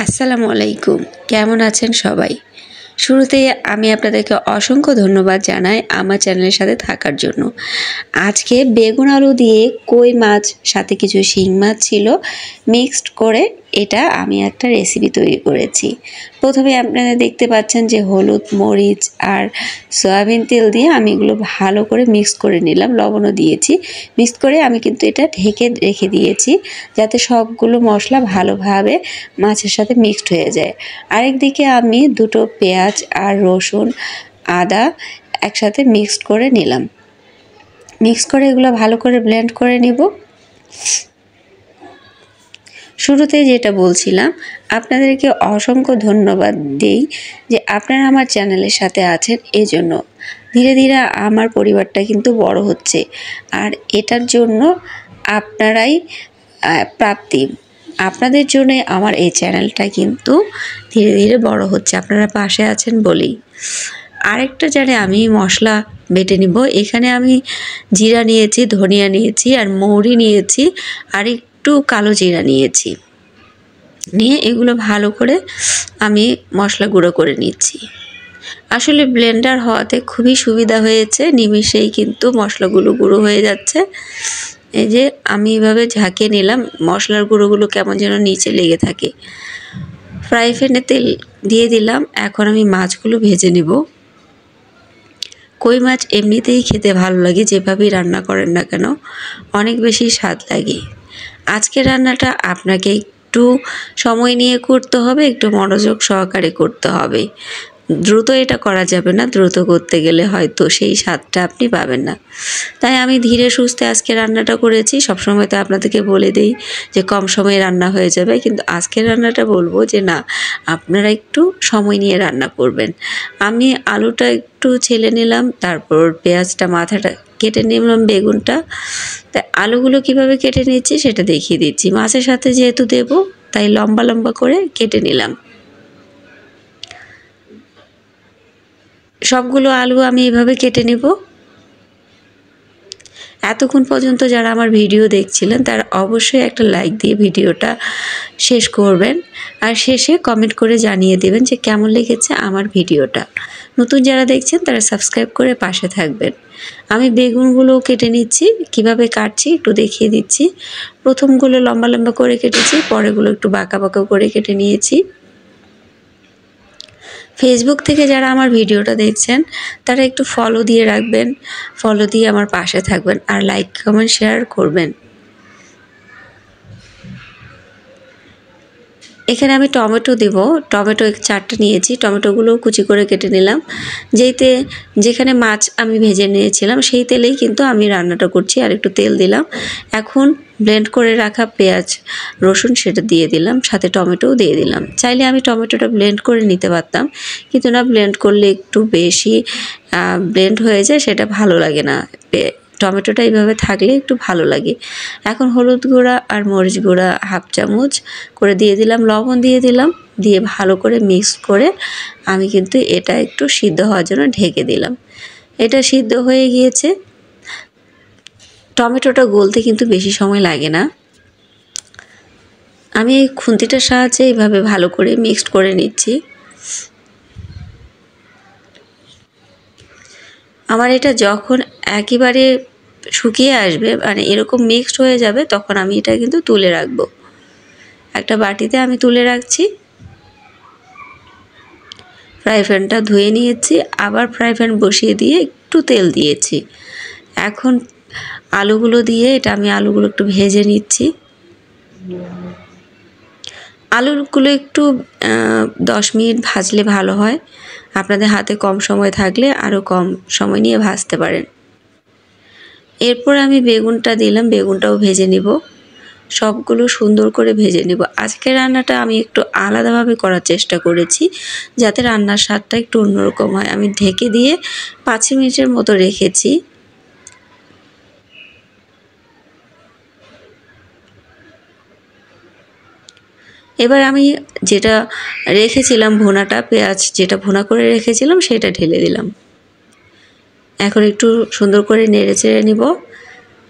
আসসালামু আলাইকুম। কেমন আছেন সবাই? শুরুতেই আমি আপনাদেরকে অসংখ্য ধন্যবাদ জানাই আমার চ্যানেলের সাথে থাকার জন্য। আজকে বেগুন আলু দিয়ে কই মাছ সাথে কিছু শিং মাছ ছিল মিক্সড করে এটা আমি একটা রেসিপি তৈরি করেছি। প্রথমে আপনারা দেখতে পাচ্ছেন যে হলুদ, মরিচ আর সয়াবিন তেল দিয়ে আমি এগুলো ভালো করে মিক্স করে নিলাম, লবণও দিয়েছি। মিক্স করে আমি কিন্তু এটা ঢেকে রেখে দিয়েছি যাতে সবগুলো মশলা ভালোভাবে মাছের সাথে মিক্সড হয়ে যায়। আরেকদিকে আমি দুটো পেঁয়াজ আর রসুন, আদা একসাথে মিক্সড করে নিলাম। মিক্স করে এগুলো ভালো করে ব্লেন্ড করে নিব। শুরুতে যেটা বলছিলাম, আপনাদেরকে অসংখ্য ধন্যবাদ দেই যে আপনারা আমার চ্যানেলের সাথে আছেন। এজন্য ধীরে ধীরে আমার পরিবারটা কিন্তু বড় হচ্ছে, আর এটার জন্য আপনারাই প্রাপ্তি। আপনাদের জন্য আমার এই চ্যানেলটা কিন্তু ধীরে ধীরে বড় হচ্ছে, আপনারা পাশে আছেন বলেই। আরেকটা জানে আমি মশলা বেটে নিব। এখানে আমি জিরা নিয়েছি, ধনিয়া নিয়েছি আর মৌরি নিয়েছি আর একটু কালো জিরা নিয়েছি। নিয়ে এগুলো ভালো করে আমি মশলা গুঁড়ো করে নিচ্ছি। আসলে ব্লেন্ডার হওয়াতে খুবই সুবিধা হয়েছে, নিমিষেই কিন্তু মশলাগুলো গুঁড়ো হয়ে যাচ্ছে। এই যে আমি এভাবে ঝাঁকিয়ে নিলাম, মশলার গুঁড়োগুলো কেমন যেন নিচে লেগে থাকে। ফ্রাই প্যানে তেল দিয়ে দিলাম। এখন আমি মাছগুলো ভেজে নিব। কই মাছ এমনিতেই খেতে ভালো লাগে, যেভাবেই রান্না করেন না কেন অনেক বেশি স্বাদ লাগে। আজকের রান্নাটা আপনাকে একটু সময় নিয়ে করতে হবে, একটু মনোযোগ সহকারে করতে হবে। দ্রুত এটা করা যাবে না, দ্রুত করতে গেলে হয়তো সেই স্বাদটা আপনি পাবেন না। তাই আমি ধীরে সুস্থে আজকে রান্নাটা করেছি। সবসময় তো আপনাদেরকে বলে দিই যে কম সময়ে রান্না হয়ে যাবে, কিন্তু আজকের রান্নাটা বলবো যে না, আপনারা একটু সময় নিয়ে রান্না করবেন। আমি আলুটা একটু ছেলে নিলাম, তারপর পেঁয়াজটা মাথাটা কেটে নিলাম, বেগুনটা। তাই আলুগুলো কিভাবে কেটে নিচ্ছি সেটা দেখিয়ে দিচ্ছি। মাছের সাথে যেহেতু দেবো তাই লম্বা লম্বা করে কেটে নিলাম। সবগুলো আলু আমি এভাবে কেটে নেব। এতক্ষণ পর্যন্ত যারা আমার ভিডিও দেখছিলেন তারা অবশ্যই একটা লাইক দিয়ে ভিডিওটা শেষ করবেন, আর শেষে কমেন্ট করে জানিয়ে দেবেন যে কেমন লেগেছে আমার ভিডিওটা। নতুন যারা দেখছেন তারা সাবস্ক্রাইব করে পাশে থাকবেন। আমি বেগুনগুলো কেটে নিচ্ছি, কিভাবে কাটছি একটু দেখিয়ে দিচ্ছি। প্রথমগুলো লম্বা লম্বা করে কেটেছি, পরেগুলো একটু বাঁকা বাঁকা করে কেটে নিয়েছি। ফেসবুক থেকে যারা আমার ভিডিওটা দেখছেন তারা একটু ফলো দিয়ে রাখবেন, ফলো দিয়ে আমার পাশে থাকবেন, আর লাইক কমেন্ট শেয়ার করবেন। এখানে আমি টমেটো দেব। টমেটো 4টা নিয়েছি, টমেটোগুলো কুচি করে কেটে নিলাম। যেখানে মাছ আমি ভেজে নিয়েছিলাম সেই তেলেই কিন্তু আমি রান্নাটা করছি, আর একটু তেল দিলাম। এখন ব্লেন্ড করে রাখা পেঁয়াজ রসুন সেটা দিয়ে দিলাম, সাথে টমেটোও দিয়ে দিলাম। চাইলে আমি টমেটোটা ব্লেন্ড করে নিতে পারতাম, কিন্তু না, ব্লেন্ড করলে একটু বেশি ব্লেন্ড হয়ে যায়, সেটা ভালো লাগে না। টমেটোটা এইভাবে থাকলে একটু ভালো লাগে। এখন হলুদ গুঁড়া আর মরিচ গুঁড়া 1/2 চামচ করে দিয়ে দিলাম, লবণ দিয়ে দিলাম, দিয়ে ভালো করে মিক্স করে আমি কিন্তু এটা একটু সিদ্ধ হওয়ার জন্য ঢেকে দিলাম। এটা সিদ্ধ হয়ে গিয়েছে। টমেটোটা গলতে কিন্তু বেশি সময় লাগে না। আমি এই খুন্তিটার সাহায্যে এইভাবে ভালো করে মিক্সড করে নিচ্ছি। আমার এটা যখন একেবারে শুকিয়ে আসবে, মানে এরকম মিক্সড হয়ে যাবে, তখন আমি এটা কিন্তু তুলে রাখবো। একটা বাটিতে আমি তুলে রাখছি। ফ্রাই প্যানটা ধুয়ে নিয়েছি, আবার ফ্রাই প্যান বসিয়ে দিয়ে একটু তেল দিয়েছি। এখন আলুগুলো দিয়ে আমি আলুগুলো একটু ভেজে নিচ্ছি। আলুগুলো একটু 10 মিনিট ভাজলে ভালো হয়। আপনাদের হাতে কম সময় থাকলে আরও কম সময় নিয়ে ভাজতে পারেন। এরপর আমি বেগুনটা দিলাম, বেগুনটাও ভেজে নিব। সবগুলো সুন্দর করে ভেজে নিব। আজকের রান্নাটা আমি একটু আলাদাভাবে করার চেষ্টা করেছি, যাতে রান্নার স্বাদটা একটু অন্যরকম হয়। আমি ঢেকে দিয়ে 5 মিনিটের মতো রেখেছি। এবার আমি যেটা রেখেছিলাম ভুনাটা, পেঁয়াজ যেটা ভুনা করে রেখেছিলাম সেটা ঢেলে দিলাম। এখন একটু সুন্দর করে নেড়ে চেড়ে নিব,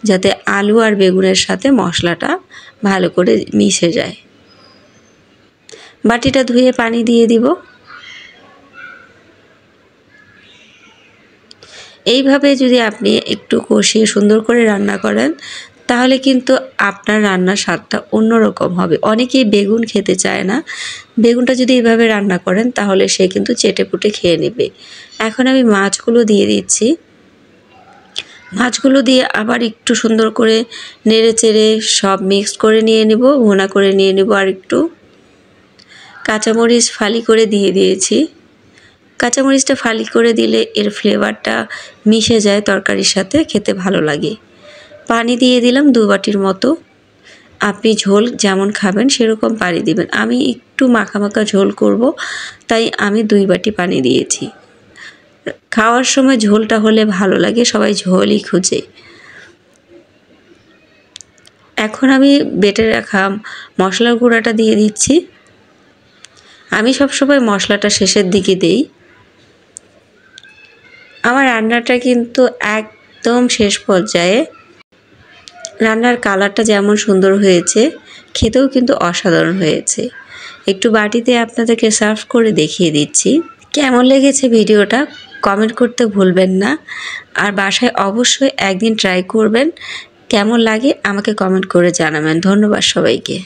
যাতে আলু আর বেগুনের সাথে মশলাটা ভালো করে মিশে যায়। বাটিটা ধুয়ে পানি দিয়ে দিব। এইভাবে যদি আপনি একটু কষিয়ে সুন্দর করে রান্না করেন তাহলে কিন্তু আপনার রান্নার স্বাদটা অন্যরকম হবে। অনেকেই বেগুন খেতে চায় না, বেগুনটা যদি এইভাবে রান্না করেন তাহলে সে কিন্তু চেটেপুটে খেয়ে নেবে। এখন আমি মাছগুলো দিয়ে দিচ্ছি। মাছগুলো দিয়ে আবার একটু সুন্দর করে নেড়ে চেড়ে সব মিক্সড করে নিয়ে নেব, ভুনা করে নিয়ে নেব। আর একটু কাঁচামরিচ ফালি করে দিয়ে দিয়েছি। কাঁচামরিচটা ফালি করে দিলে এর ফ্লেভারটা মিশে যায় তরকারির সাথে, খেতে ভালো লাগে। পানি দিয়ে দিলাম 2 বাটির মতো। আপনি ঝোল যেমন খাবেন সেরকম পানি দিবেন। আমি একটু মাখা মাখা ঝোল করব, তাই আমি 2 বাটি পানি দিয়েছি। খাওয়ার সময় ঝোলটা হলে ভালো লাগে, সবাই ঝোলই খুঁজে। এখন আমি বেটে রাখা মশলার গুঁড়াটা দিয়ে দিচ্ছি। আমি সবসময় মশলাটা শেষের দিকে দেই। আমার রান্নাটা কিন্তু একদম শেষ পর্যায়ে। রান্নার কালারটা যেমন সুন্দর হয়েছে, খেতেও কিন্তু অসাধারণ হয়েছে। একটু বাটিতে আপনাদেরকে সার্ভ করে দেখিয়ে দিচ্ছি। কেমন লেগেছে ভিডিওটা কমেন্ট করতে ভুলবেন না। আর বাসায় অবশ্যই একদিন ট্রাই করবেন। কেমন লাগে আমাকে কমেন্ট করে জানাবেন। ধন্যবাদ সবাইকে।